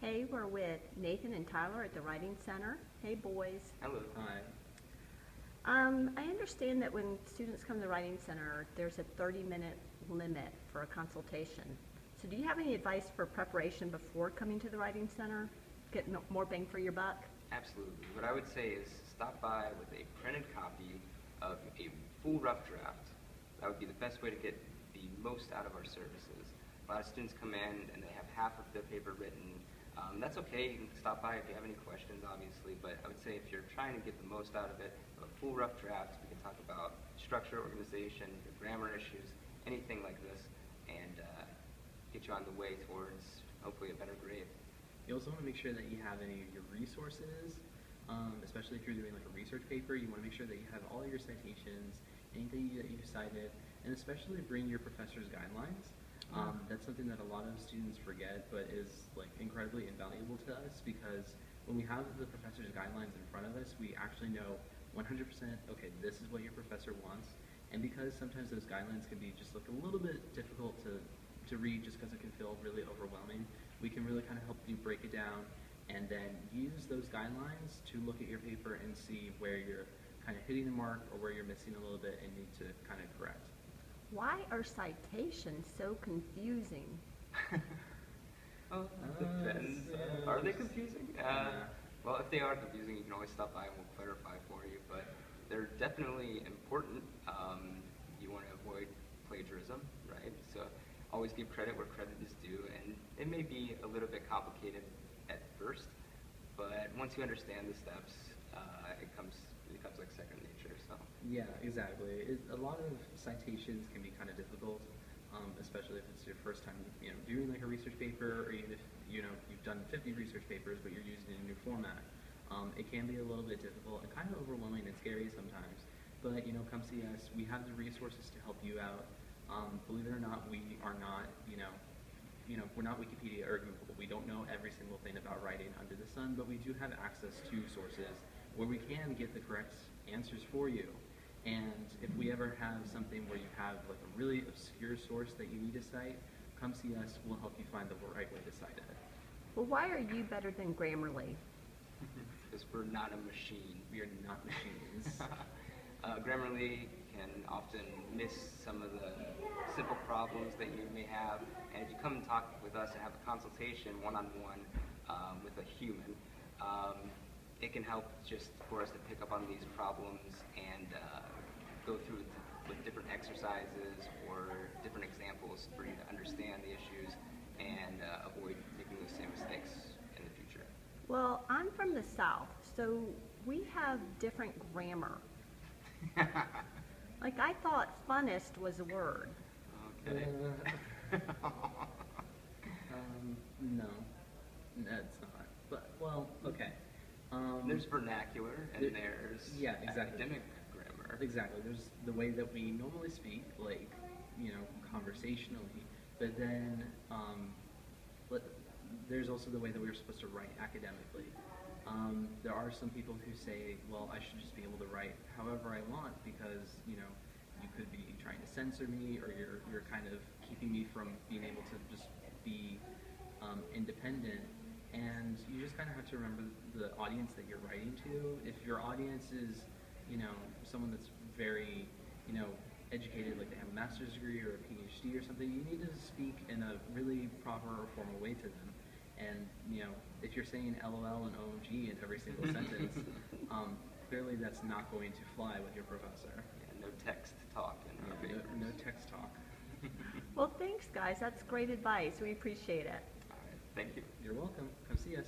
Hey, we're with Nathan and Tyler at the Writing Center. Hey, boys. Hello. Hi. I understand that when students come to the Writing Center, there's a 30-minute limit for a consultation. So do you have any advice for preparation before coming to the Writing Center? Get more bang for your buck? Absolutely. What I would say is stop by with a printed copy of a full rough draft. That would be the best way to get the most out of our services. A lot of students come in and they have half of their paper written. That's okay. You can stop by if you have any questions, obviously, but I would say if you're trying to get the most out of it, a full rough draft, we can talk about structure, organization, your grammar issues, anything like this, and get you on the way towards hopefully a better grade. You also want to make sure that you have any of your resources, especially if you're doing like a research paper. You want to make sure that you have all your citations, anything that you cited, and especially bring your professor's guidelines. That's something that a lot of students forget, but is like incredibly invaluable to us, because when we have the professor's guidelines in front of us, we actually know 100%, okay, this is what your professor wants. And because sometimes those guidelines can be just like a little bit difficult to read just because it can feel really overwhelming, we can really kind of help you break it down and then use those guidelines to look at your paper and see where you're kind of hitting the mark or where you're missing a little bit and need to kind of correct. Why are citations so confusing? Well, depends. Are they confusing? Well, if they are confusing, you can always stop by and we'll clarify for you, but they're definitely important. You want to avoid plagiarism, right? So always give credit where credit is due, and it may be a little bit complicated at first, but once you understand the steps, it becomes like second nature. So Yeah, exactly. A lot of citations can be kind of difficult, especially if it's your first time, doing like a research paper, or even if you've done 50 research papers, but you're using a new format. It can be a little bit difficult and kind of overwhelming and scary sometimes. But come see us. We have the resources to help you out. Believe it or not, we are not, we're not Wikipedia or Google. We don't know every single thing about writing under the sun, but we do have access to sources where we can get the correct answers for you. And if we ever have something where you have like a really obscure source that you need to cite, come see us. We'll help you find the right way to cite it. Well, why are you better than Grammarly? because we're not a machine. We are not machines. Grammarly can often miss some of the simple problems that you may have, and if you come and talk with us and have a consultation one-on-one with a human, it can help just for us to pick up on these problems and go through with different exercises or different examples for you to understand the issues and avoid making those same mistakes in the future. Well, I'm from the South, so we have different grammar. Like, I thought funnest was a word. Okay. No, it's not. But, well, okay. There's vernacular and there's academic grammar. Exactly. There's the way that we normally speak, like, conversationally, but then there's also the way that we're supposed to write academically. There are some people who say, well, I should just be able to write however I want because, you could be trying to censor me, or you're kind of keeping me from being able to just be independent. And you just kind of have to remember the audience that you're writing to. If your audience is, someone that's very, educated, like they have a master's degree or a PhD or something, you need to speak in a really proper or formal way to them. And, if you're saying LOL and OMG in every single sentence, clearly that's not going to fly with your professor. Yeah, no text talk in our papers. No text talk. Well, thanks, guys. That's great advice. We appreciate it. All right, thank you. You're welcome. Come see us.